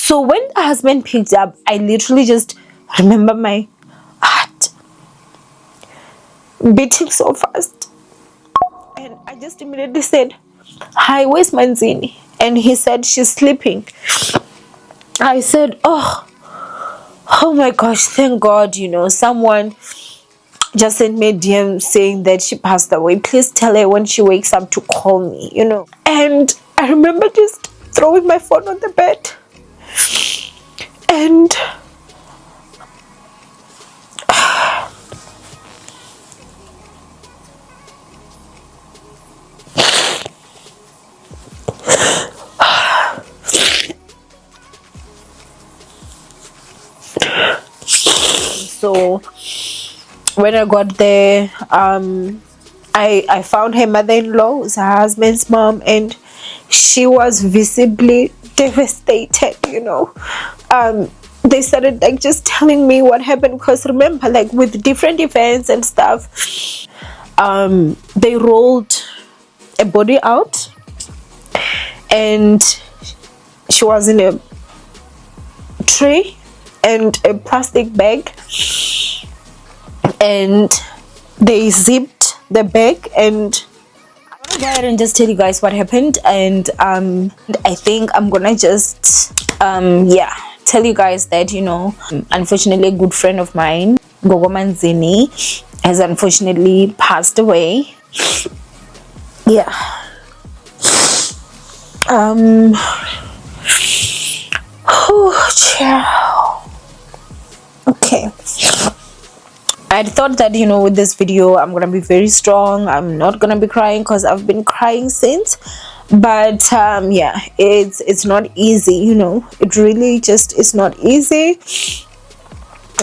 So when the husband picked up, I literally just remember my heart beating so fast. And I just immediately said, "Hi, where's Manzini?" And he said, "She's sleeping." I said, oh my gosh, thank God, someone just sent me a DM saying that she passed away. Please tell her when she wakes up to call me, And I remember just throwing my phone on the bed. And so when I got there, I found her mother-in-law, was her husband's mom, and she was visibly devastated. They started like just telling me what happened, because remember, like with different events and stuff, they rolled a body out and she was in a tray and a plastic bag, and they zipped the bag. And I'm gonna go ahead and just tell you guys what happened. And I think I'm gonna just tell you guys that unfortunately a good friend of mine, Gogo Manzini, has unfortunately passed away. Okay, I thought that with this video I'm gonna be very strong. I'm not gonna be crying because I've been crying since, but it's not easy. It really just is not easy.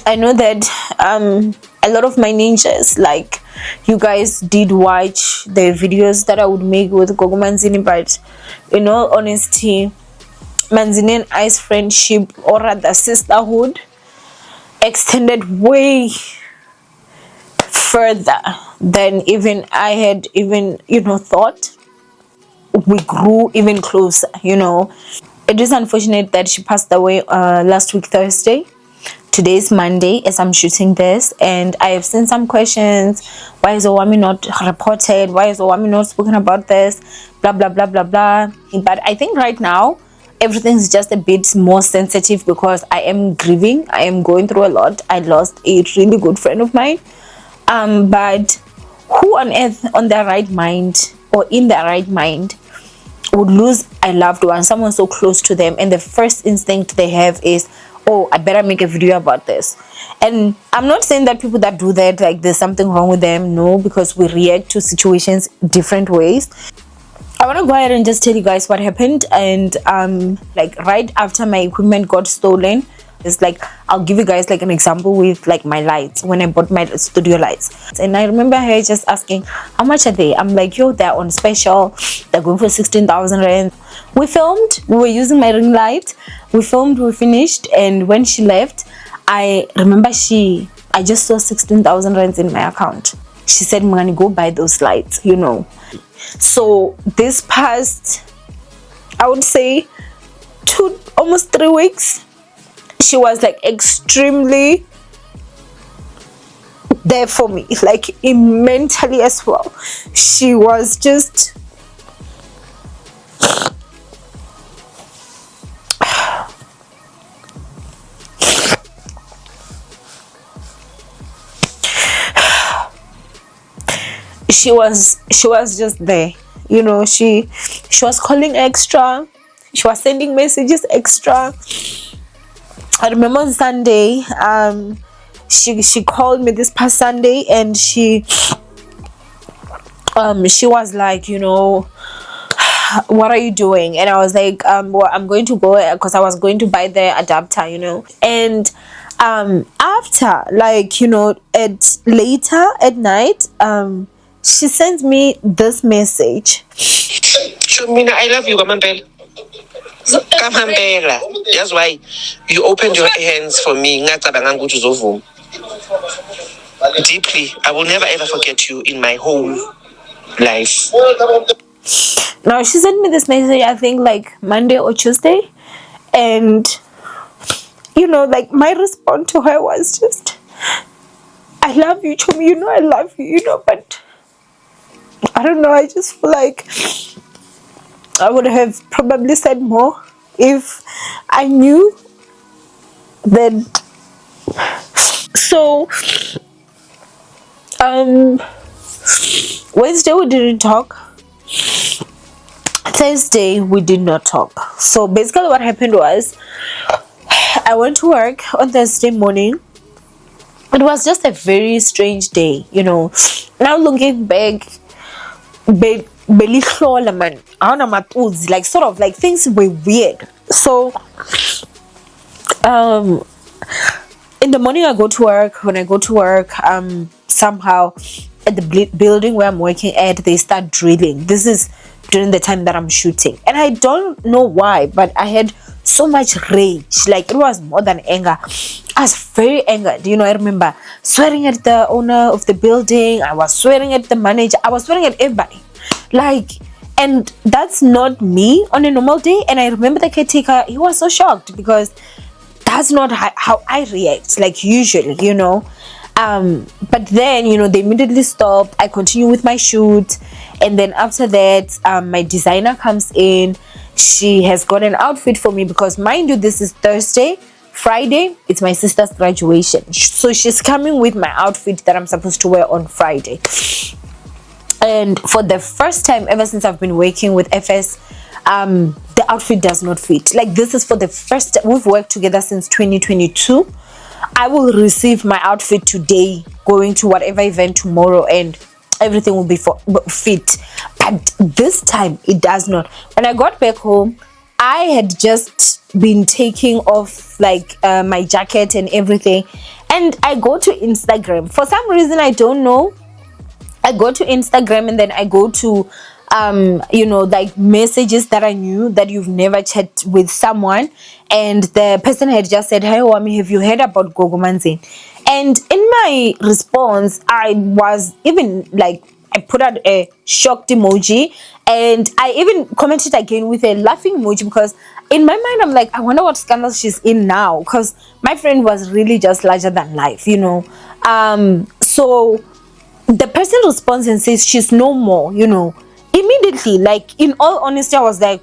I know that a lot of my ninjas, like you guys, did watch the videos that I would make with Gogo Manzini, but in all honesty, Manzini and I's friendship, or rather sisterhood, extended way further than even I had thought. We grew even closer. It is unfortunate that she passed away last week Thursday. Today is Monday as I'm shooting this, and I have seen some questions. Why is Owamie not reported? Why is Owamie not spoken about this? Blah blah blah blah blah. But I think right now everything's just a bit more sensitive because I am grieving. I am going through a lot. I lost a really good friend of mine. But who on earth on their right mind or in their right mind would lose a loved one, someone so close to them, and the first instinct they have is, oh, I better make a video about this? And I'm not saying that people that do that, like, there's something wrong with them. No, because we react to situations different ways. I want to go ahead and just tell you guys what happened. And like right after my equipment got stolen, it's like, I'll give you guys like an example with like my lights, when I bought my studio lights. And I remember her just asking, how much are they? I'm like, yo, they're on special, they're going for 16,000 rand. We filmed, we were using my ring light, we filmed, we finished, and when she left, I remember I just saw 16,000 rands in my account. She said, I'm gonna go buy those lights, So this past, I would say, almost 3 weeks, she was like extremely there for me, like mentally as well. She was just she was just there. She was calling extra, she was sending messages extra. I remember on Sunday, she called me this past Sunday, and she was like, what are you doing? And I was like, well, I'm going to go, because I was going to buy the adapter, and after, like, at later at night, she sends me this message. Shumina, I love you, Kamambela. Kamambela. That's why you opened your hands for me. Deeply, I will never ever forget you in my whole life. Now, she sent me this message, I think like Monday or Tuesday, and like my response to her was just, I love you, Chomi, I love you, but I don't know, I just feel like I would have probably said more if I knew that. So, Wednesday we didn't talk. Thursday we did not talk. So basically what happened was, I went to work on Thursday morning. It was just a very strange day, Now looking back, belihlola man, like sort of like things were weird. So in the morning I go to work. When I go to work, somehow at the building where I'm working at, they start drilling. This is during the time that I'm shooting, and I don't know why, but I had so much rage. Like, it was more than anger. I was very angered. I remember swearing at the owner of the building. I was swearing at the manager. I was swearing at everybody. Like, and that's not me on a normal day. And I remember the caretaker, he was so shocked because that's not how I react, like, usually, but then, they immediately stopped. I continue with my shoot, and then after that, my designer comes in. She has got an outfit for me because, mind you, this is Thursday. Friday, it's my sister's graduation, so she's coming with my outfit that I'm supposed to wear on Friday. And for the first time ever since I've been working with FS, the outfit does not fit. Like, this is for the first time. We've worked together since 2022. I will receive my outfit today, going to whatever event tomorrow, and everything will be fit. But this time it does not. When I got back home, I had just been taking off like my jacket and everything, and I go to Instagram. For some reason, I don't know, I go to Instagram, and then I go to like messages that I knew that you've never chat with someone, and the person had just said, "Hey, Owamie, have you heard about Gogo Manzini?" And in my response, I was even like, I put out a shocked emoji, and I even commented again with a laughing emoji, because in my mind I'm like, I wonder what scandal she's in now, because my friend was really just larger than life, so the person responds and says she's no more, immediately. Like, in all honesty, I was like,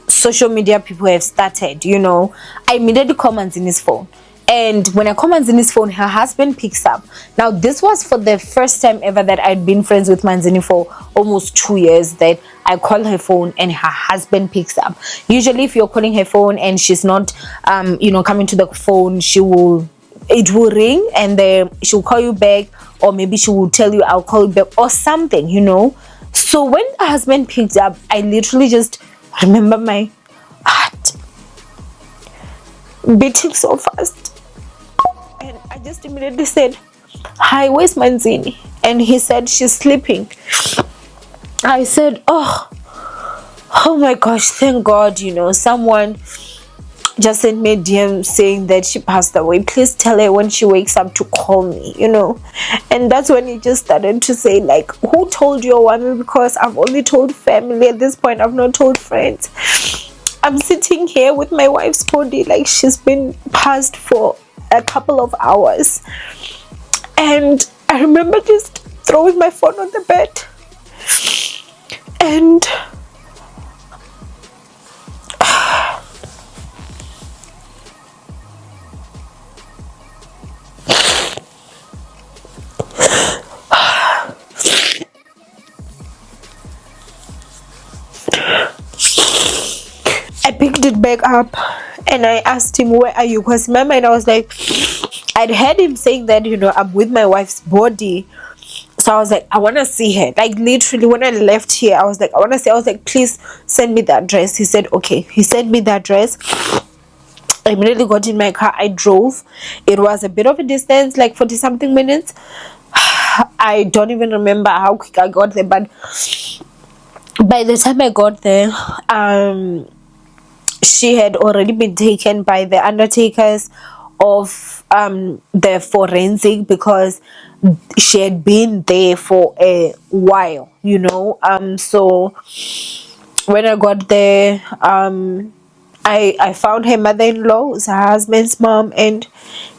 social media people have started, I immediately call Manzini's phone, and when I call Manzini's phone, her husband picks up. Now, this was for the first time ever that I'd been friends with Manzini for almost 2 years, that I call her phone and her husband picks up. Usually if you're calling her phone and she's not coming to the phone, it will ring, and then she'll call you back, or maybe she will tell you, I'll call you back, or something, So when the husband picked up, I literally just remember my heart beating so fast, and I just immediately said, "Hi, where's Manzini?" And he said, "She's sleeping." I said, oh my gosh, thank God, someone just sent me a DM saying that she passed away. Please tell her when she wakes up to call me, And that's when he just started to say, like, who told you, Owamie? Because I've only told family at this point. I've not told friends. I'm sitting here with my wife's body, like, she's been passed for a couple of hours. And I remember just throwing my phone on the bed, and I picked it back up, and I asked him, "Where are you?" Because in my mind I was like, I'd heard him saying that, I'm with my wife's body. So I was like, I want to see her. Like, literally, when I left here, I was like, I want to see. I was like, please send me the address. He said, okay. He sent me the address. I immediately got in my car. I drove. It was a bit of a distance, like 40 something minutes. I don't even remember how quick I got there, but by the time I got there, she had already been taken by the undertakers of the forensic, because she had been there for a while, so when I got there, I found her mother-in-law, was her husband's mom, and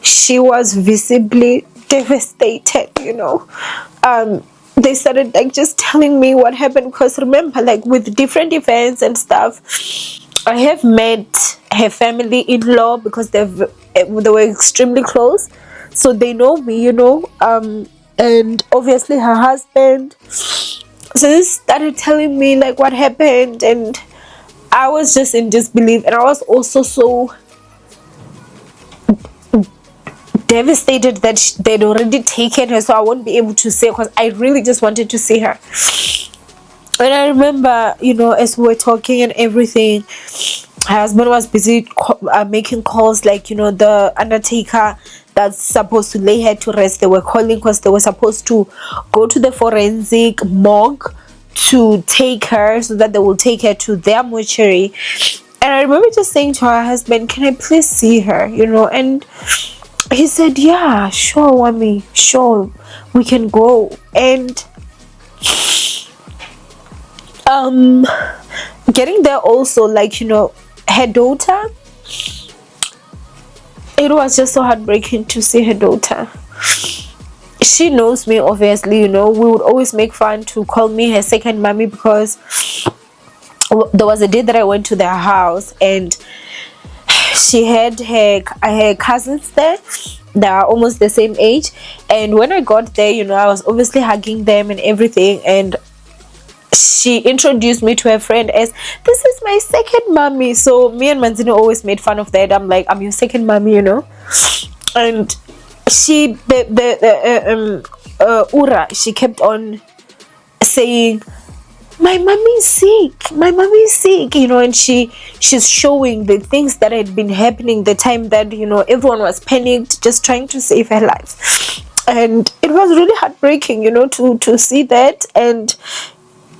she was visibly devastated, they started like just telling me what happened, because remember, like with different events and stuff, I have met her family-in-law because they were extremely close, so they know me, and obviously her husband. So they started telling me like what happened, and I was just in disbelief, and I was also so devastated that they'd already taken her, so I won't be able to see her, because I really just wanted to see her. And I remember, as we were talking and everything, her husband was busy making calls, like, the undertaker that's supposed to lay her to rest. They were calling because they were supposed to go to the forensic morgue to take her, so that they will take her to their mortuary. And I remember just saying to her husband, can I please see her, and he said, yeah, sure, Owamie, sure, we can go. And getting there also, like, her daughter, it was just so heartbreaking to see her daughter. She knows me, obviously, we would always make fun to call me her second mommy, because there was a day that I went to their house, and she had her cousins there. They are almost the same age, and when I got there, I was obviously hugging them and everything, and she introduced me to her friend as, this is my second mommy. So me and Manzini always made fun of that. I'm like, I'm your second mommy, and she Ura, she kept on saying, my mommy is sick, and she's showing the things that had been happening, the time that everyone was panicked, just trying to save her life. And it was really heartbreaking, to see that. And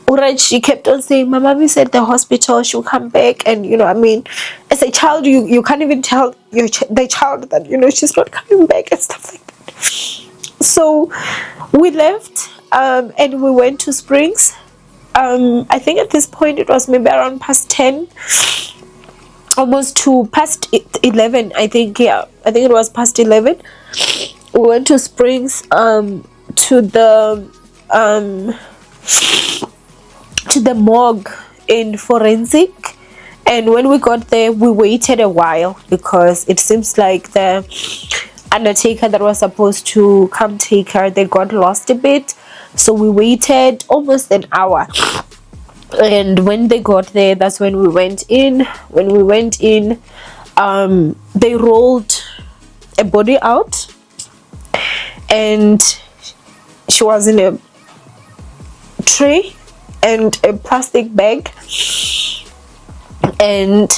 Ura, she kept on saying, my mommy said the hospital, she'll come back. And as a child, you can't even tell the child that she's not coming back and stuff like that. So we left, and we went to Springs. I think at this point it was maybe around past 10, almost to past 11. I think it was past 11. We went to Springs, to the morgue in forensic. And when we got there, we waited a while, because it seems like the undertaker that was supposed to come take her, they got lost a bit. So we waited almost an hour, and when they got there, that's when we went in. They rolled a body out, and she was in a tray and a plastic bag, and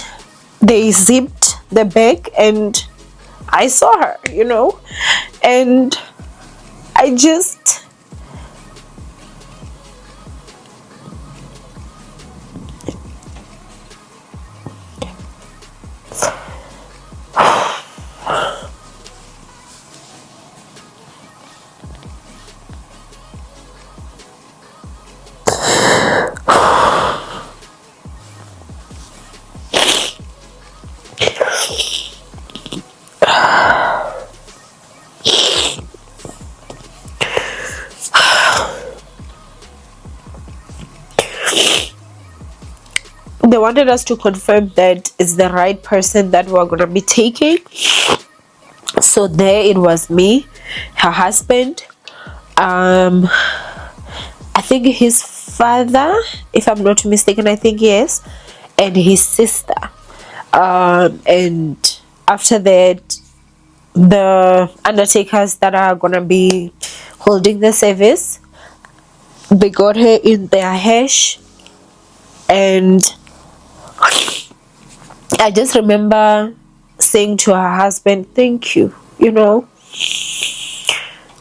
they zipped the bag, and I saw her, and I just they wanted us to confirm that it's the right person that we're gonna be taking. So there it was, me, her husband, I think his father, if I'm not mistaken, I think yes, and his sister. And after that, the undertakers that are gonna be holding the service, they got her in their hash. And I just remember saying to her husband, thank you,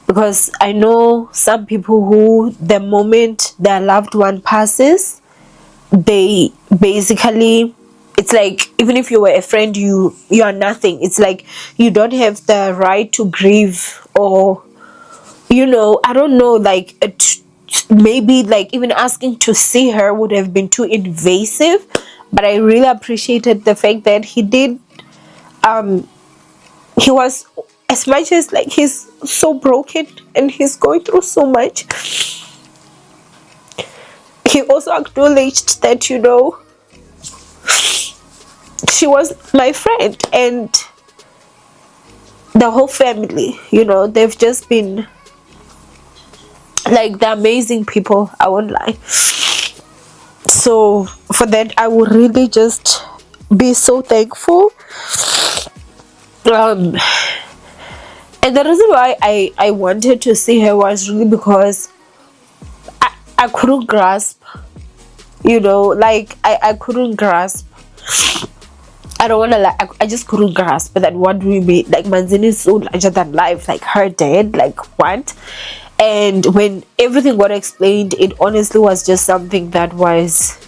because I know some people who, the moment their loved one passes, they basically, it's like, even if you were a friend, you are nothing. It's like you don't have the right to grieve, or I don't know, like maybe like even asking to see her would have been too invasive. but I really appreciated the fact that he did. He was, as much as like he's so broken and he's going through so much, he also acknowledged that, you know, she was my friend, and the whole family, you know, they've just been like the amazing people, I won't lie. So for that, I would really just be so thankful. And the reason why I wanted to see her was really because I couldn't grasp, you know, like I couldn't grasp. I don't want to lie, I just couldn't grasp that what we made, like Manzini is so larger than life, like her dead, like what? And when everything got explained, it honestly was just something that was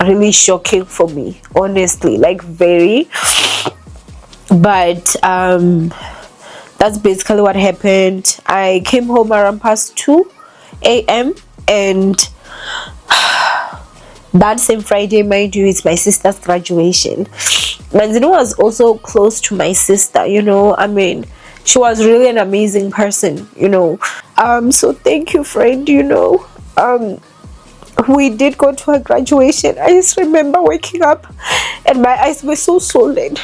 really shocking for me, honestly, like very. But that's basically what happened. I came home around past 2 a.m. and that same Friday, mind you, is my sister's graduation. Manzino was also close to my sister, you know. I mean, she was really an amazing person, you know. So thank you, friend, you know. We did go to her graduation. I just remember waking up and my eyes were so swollen.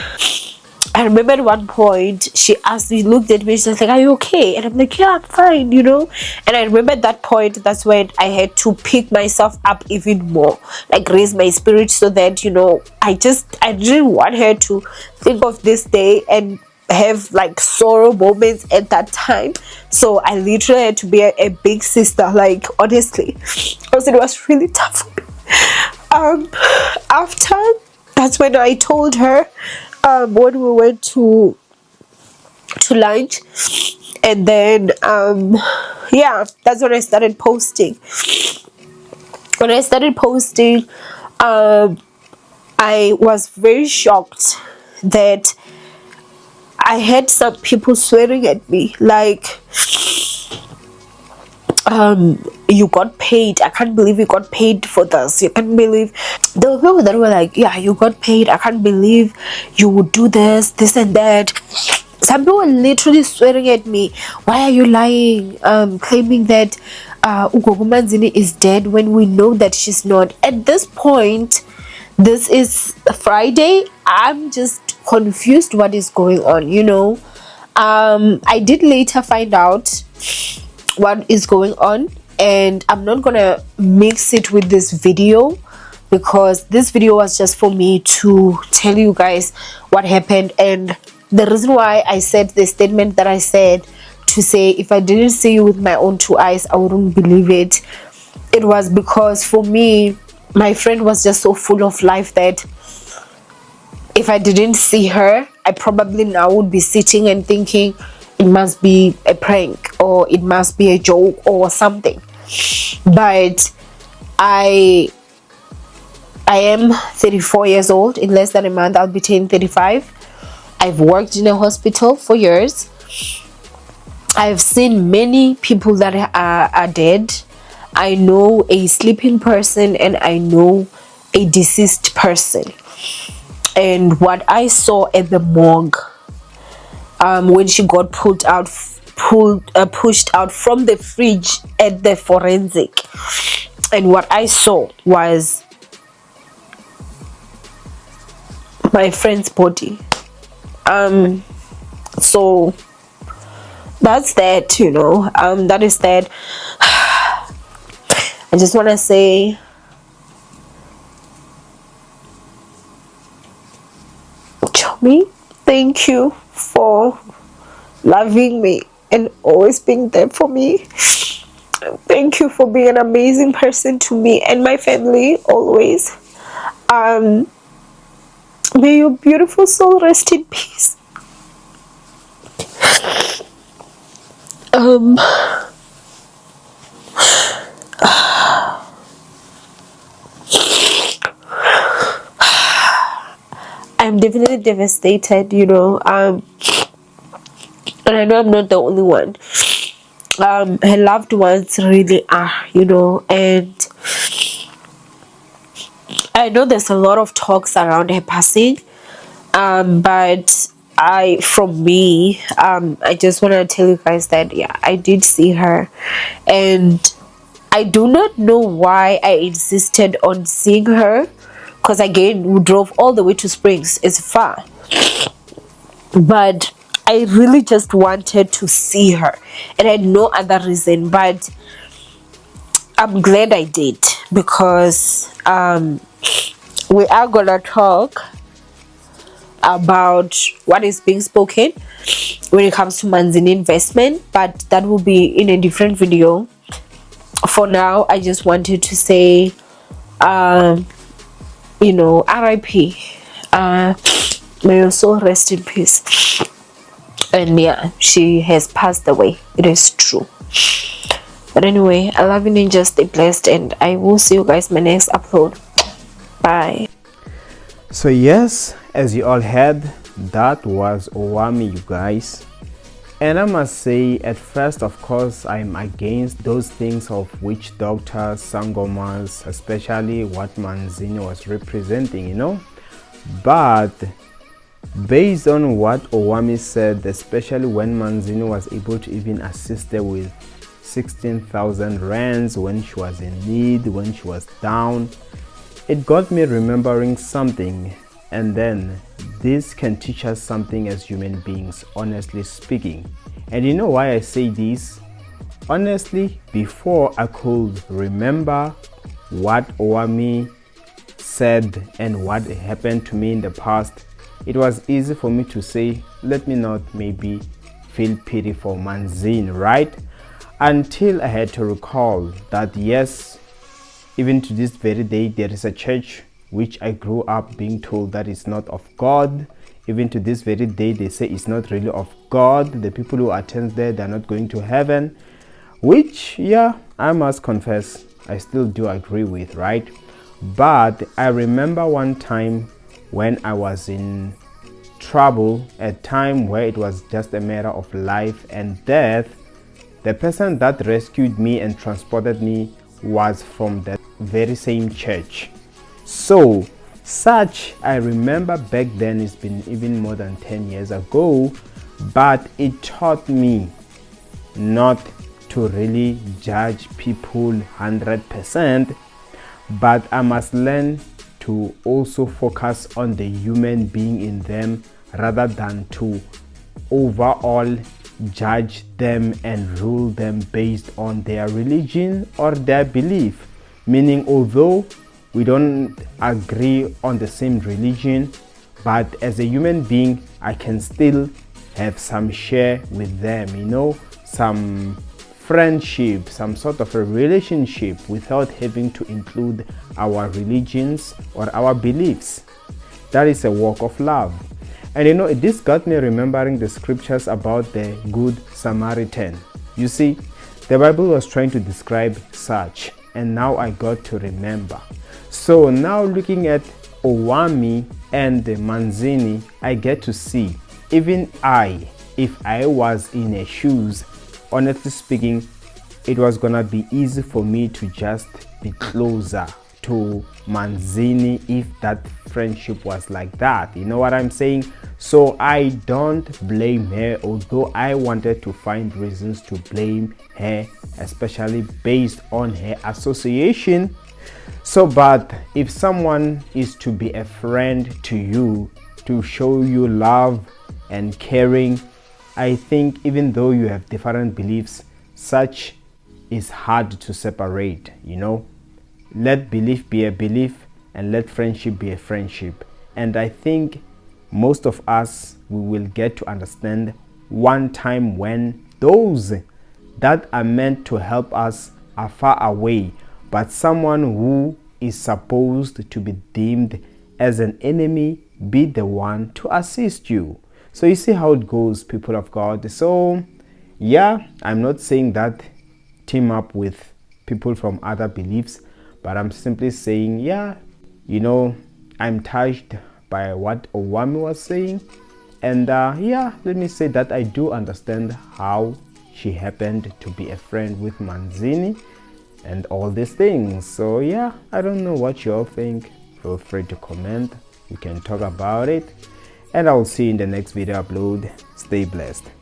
I remember at one point she asked me, looked at me, she's like, "Are you okay?" And I'm like, "Yeah, I'm fine," you know. And I remember at that point, that's when I had to pick myself up even more, like raise my spirit, so that, you know, I didn't want her to think of this day and have like sorrow moments at that time. So I literally had to be a big sister, like honestly, because it was really tough for me. After, that's when I told her, when we went to lunch, and then yeah, that's when I started posting. When I started posting, I was very shocked that I had some people swearing at me, like, you got paid, I can't believe you got paid for this, you can't believe. There were people that were like, yeah, you got paid, I can't believe you would do this and that. Some people were literally swearing at me, why are you lying, claiming that Gogo Manzini is dead when we know that she's not. At this point, this is Friday, I'm just confused what is going on, you know. I did later find out what is going on, and I'm not gonna mix it with this video, because this video was just for me to tell you guys what happened. And the reason why I said the statement that I said, to say if I didn't see you with my own two eyes I wouldn't believe it, it was because for me, my friend was just so full of life that if I didn't see her, I probably now would be sitting and thinking it must be a prank or it must be a joke or something. But I am 34 years old. In less than a month I'll be turning 35. I've worked in a hospital for years. I've seen many people that are dead. I know a sleeping person and I know a deceased person. And what I saw at the morgue, when she got pushed out from the fridge at the forensic, and what I saw was my friend's body. So that's that, you know. That is that. I just want to say Chomi, thank you for loving me and always being there for me. Thank you for being an amazing person to me and my family always. May your beautiful soul rest in peace. I'm definitely devastated, you know. And I know I'm not the only one. Her loved ones really are, you know, and I know there's a lot of talks around her passing, but from me, I just want to tell you guys that yeah, I did see her, and I do not know why I insisted on seeing her, because again, we drove all the way to Springs. It's far, but I really just wanted to see her, and I had no other reason. But I'm glad I did, because we are gonna talk about what is being spoken when it comes to Manzini investment, but that will be in a different video. For now, I just wanted to say, RIP. May your soul rest in peace. And yeah, she has passed away. It is true. But anyway, I love you, ninjas. Stay blessed, and I will see you guys in my next upload. Bye. So yes, as you all heard, that was Owamie, you guys. And I must say, at first, of course, I'm against those things of witch doctors, sangomas, especially what Manzini was representing, But based on what Owamie said, especially when Manzini was able to even assist her with 16,000 rands when she was in need, when she was down, it got me remembering something. And then this can teach us something as human beings, honestly speaking. And you know why I say this? Honestly, before I could remember what Owamie said and what happened to me in the past, it was easy for me to say, let me not maybe feel pity for Manzini, right? Until I had to recall that yes, even to this very day, there is a church which I grew up being told that is not of God. Even to this very day, they say it's not really of God. The people who attend there, they're not going to heaven. Which, yeah, I must confess, I still do agree with, right? But I remember one time when I was in trouble, a time where it was just a matter of life and death. The person that rescued me and transported me was from that very same church. So such, I remember back then, it's been even more than 10 years ago, but it taught me not to really judge people 100%, but I must learn to also focus on the human being in them rather than to overall judge them and rule them based on their religion or their belief. Meaning, although we don't agree on the same religion, but as a human being, I can still have some share with them, some friendship, some sort of a relationship without having to include our religions or our beliefs. That is a walk of love. And this got me remembering the scriptures about the Good Samaritan. You see, the Bible was trying to describe such, and now I got to remember. So now looking at Owamie and Manzini, I get to see, even if I was in her shoes, honestly speaking, it was gonna be easy for me to just be closer to Manzini if that friendship was like that. You know what I'm saying? So I don't blame her, although I wanted to find reasons to blame her, especially based on her association. So, but if someone is to be a friend to you, to show you love and caring, I think even though you have different beliefs, such is hard to separate, Let belief be a belief and let friendship be a friendship. And I think most of us, we will get to understand one time when those that are meant to help us are far away, but someone who is supposed to be deemed as an enemy be the one to assist you. So you see how it goes, people of God. So yeah, I'm not saying that team up with people from other beliefs, but I'm simply saying, yeah, I'm touched by what Owamie was saying. And yeah, let me say that I do understand how she happened to be a friend with Manzini and all these things. So yeah, I don't know what you all think. feel free to comment. We can talk about it, and I'll see you in the next video upload. Stay blessed.